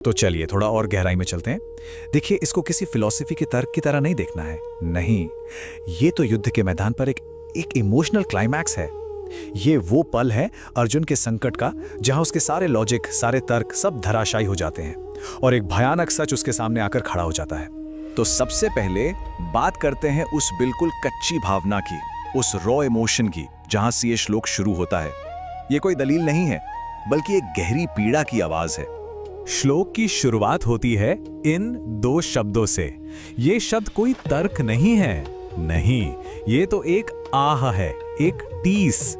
तो चलिए थोड़ा और गहराई में चलते हैं। देखिए, इसको किसी फिलॉसफी के तर्क की तरह नहीं देखना है। नहीं, ये तो युद्ध के मैदान पर एक इमोशनल क्लाइमैक्स है। ये वो पल है अर्जुन के संकट का, जहां उसके सारे लॉजिक, सारे तर्क सब धराशायी हो जाते हैं और एक भयानक सच उसके सामने आकर खड़ा हो जाता है। तो सबसे पहले बात करते हैं उस बिल्कुल कच्ची भावना की, उस रॉ इमोशन की, जहां से ये श्लोक शुरू होता है। ये कोई दलील नहीं है, बल्कि एक गहरी पीड़ा की आवाज है। श्लोक की शुरुआत होती है इन दो शब्दों से। ये शब्द कोई तर्क नहीं है, नहीं, ये तो एक आह है, एक टीस।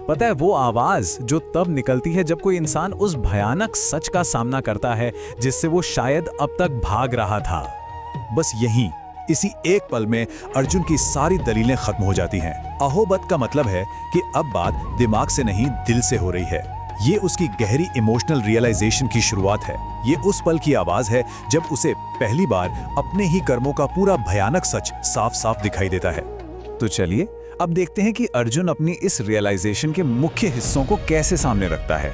पता है, वो आवाज जो तब निकलती है जब कोई इंसान उस भयानक सच का सामना करता है जिससे वो शायद अब तक भाग रहा था। बस यहीं, इसी एक पल में अर्जुन की सारी दलीलें खत्म हो जाती हैं। अहोबत का मतलब है कि अब बात दिमाग से नहीं, दिल से हो रही है। ये उसकी गहरी इमोशनल रियलाइजेशन की शुरुआत है। ये उस पल की आवाज है जब उसे पहली बार अपने ही कर्मों का पूरा भयानक सच साफ साफ दिखाई देता है। तो चलिए अब देखते हैं कि अर्जुन अपनी इस रियलाइजेशन के मुख्य हिस्सों को कैसे सामने रखता है।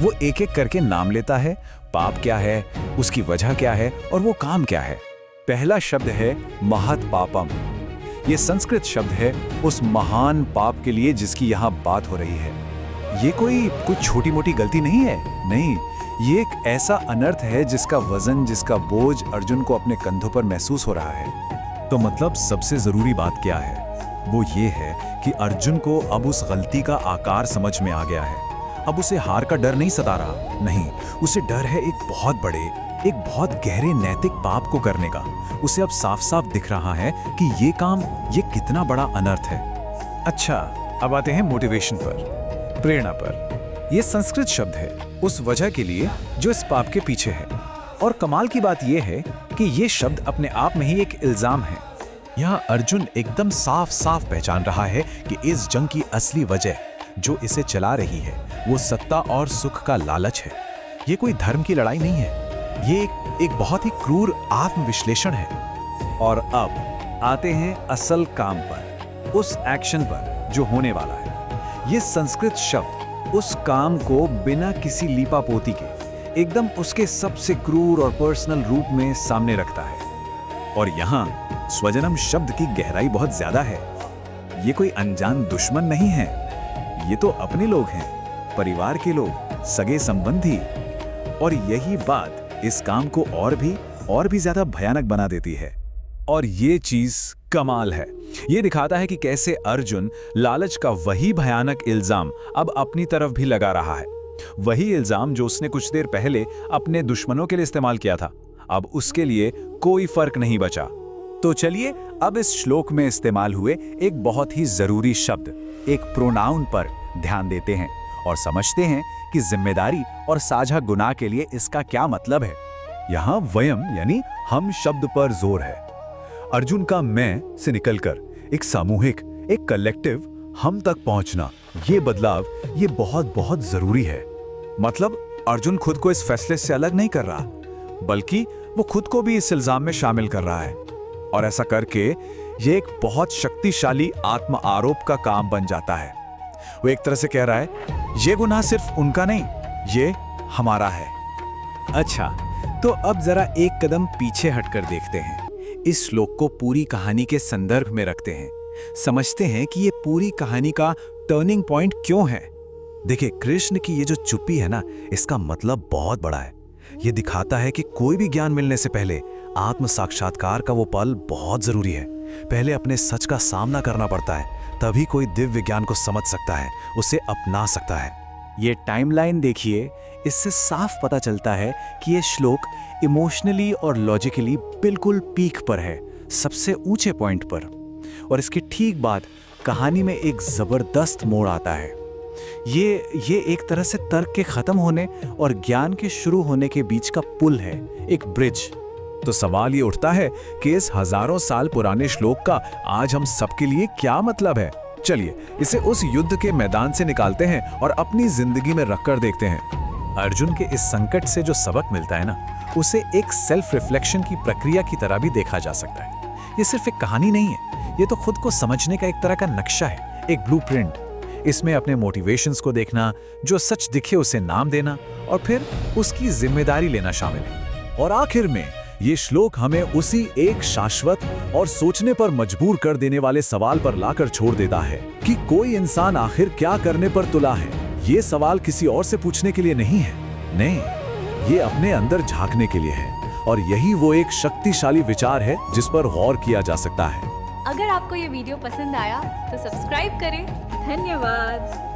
वो एक एक करके नाम लेता है, पाप क्या है, उसकी वजह क्या है और वो काम क्या है। पहला शब्द है महत पापम। ये संस्कृत शब्द है उस महान पाप के लिए जिसकी यहाँ बात हो रही है। ये कोई छोटी मोटी गलती नहीं है, नहीं, ये एक ऐसा अनर्थ है जिसका वजन, जिसका बोझ अर्जुन को अपने कंधों पर महसूस हो रहा है। तो मतलब सबसे जरूरी बात क्या है? वो ये है कि अर्जुन को अब उस गलती का आकार समझ में आ गया है। अब उसे हार का डर नहीं सता रहा, नहीं, उसे डर है एक बहुत बड़े, एक बहुत गहरे नैतिक पाप को करने का। उसे अब साफ साफ दिख रहा है कि ये काम, ये कितना बड़ा अनर्थ है। अच्छा, अब आते हैं मोटिवेशन पर, प्रेरणा पर। यह संस्कृत शब्द है उस वजह के लिए जो इस पाप के पीछे है। और कमाल की बात यह है कि यह शब्द अपने आप में ही एक इल्जाम है। यहाँ अर्जुन एकदम साफ साफ पहचान रहा है कि इस जंग की असली वजह जो इसे चला रही है वो सत्ता और सुख का लालच है। ये कोई धर्म की लड़ाई नहीं है, ये एक बहुत ही क्रूर आत्मविश्लेषण है। और अब आते हैं असल काम पर, उस एक्शन पर जो होने वाला है। ये संस्कृत शब्द उस काम को बिना किसी लीपापोती के एकदम उसके सबसे क्रूर और पर्सनल रूप में सामने रखता है। और यहाँ स्वजनम शब्द की गहराई बहुत ज्यादा है। ये कोई अनजान दुश्मन नहीं है, ये तो अपने लोग हैं, परिवार के लोग, सगे संबंधी। और यही बात इस काम को और भी ज्यादा भयानक बना देती है। और ये चीज कमाल है। ये दिखाता है कि कैसे अर्जुन लालच का वही भयानक इल्जाम अब अपनी तरफ भी लगा रहा है। वही इल्जाम जो उसने कुछ देर पहले अपने दुश्मनों के लिए इस्तेमाल किया था, अब उसके लिए कोई फर्क नहीं बचा। तो चलिए अब इस श्लोक में इस्तेमाल हुए एक बहुत ही जरूरी शब्द, एक प्रोनाउन पर ध्यान देते हैं और समझते हैं कि जिम्मेदारी और साझा गुनाह के लिए इसका क्या मतलब है। यहाँ वयम यानी हम शब्द पर जोर है। अर्जुन का मैं से निकलकर एक सामूहिक, एक कलेक्टिव हम तक पहुंचना, ये बदलाव, ये बहुत बहुत जरूरी है। मतलब अर्जुन खुद को इस फैसले से अलग नहीं कर रहा, बल्कि वो खुद को भी इस इल्जाम में शामिल कर रहा है। और ऐसा करके ये एक बहुत शक्तिशाली आत्म आरोप का काम बन जाता है। वो एक तरह से कह रहा है ये गुनाह सिर्फ उनका नहीं, ये हमारा है। अच्छा, तो अब जरा एक कदम पीछे हटकर देखते हैं। इस श्लोक को पूरी कहानी के संदर्भ में रखते हैं, समझते हैं कि ये पूरी कहानी का टर्निंग पॉइंट क्यों है। देखिए, कृष्ण की ये जो चुप्पी है ना, इसका मतलब बहुत बड़ा है। ये दिखाता है कि कोई भी ज्ञान मिलने से पहले आत्म साक्षात्कार का वो पल बहुत जरूरी है। पहले अपने सच का सामना करना पड़ता है, तभी कोई दिव्य ज्ञान को समझ सकता है, उसे अपना सकता है। ये टाइमलाइन देखिए, इससे साफ पता चलता है कि ये श्लोक इमोशनली और लॉजिकली बिल्कुल पीक पर है, सबसे ऊंचे पॉइंट पर। और इसके ठीक बाद कहानी में एक जबरदस्त मोड़ आता है। ये एक तरह से तर्क के खत्म होने और ज्ञान के शुरू होने के बीच का पुल है, एक ब्रिज। तो सवाल ये उठता है कि इस हजारों साल पुराने श्लोक का आज हम सबके लिए क्या मतलब है। चलिए इसे उस युद्ध के मैदान से निकालते हैं और अपनी जिंदगी में रखकर देखते हैं। अर्जुन के इस संकट से जो सबक मिलता है ना, उसे एक सेल्फ रिफ्लेक्शन की प्रक्रिया की तरह भी देखा जा सकता है। ये सिर्फ एक कहानी नहीं है, ये तो खुद को समझने का एक तरह का नक्शा है, एक ब्लूप्रिंट। इसमें अपने मोटिवेशंस को देखना, जो सच दिखे उसे नाम देना और फिर उसकी जिम्मेदारी लेना शामिल है। और आखिर में ये श्लोक हमें उसी एक शाश्वत और सोचने पर मजबूर कर देने वाले सवाल पर लाकर छोड़ देता है कि कोई इंसान आखिर क्या करने पर तुला है। ये सवाल किसी और से पूछने के लिए नहीं है, नहीं, ये अपने अंदर झांकने के लिए है। और यही वो एक शक्तिशाली विचार है जिस पर गौर किया जा सकता है। अगर आपको ये वीडियो पसंद आया तो सब्सक्राइब करें। धन्यवाद।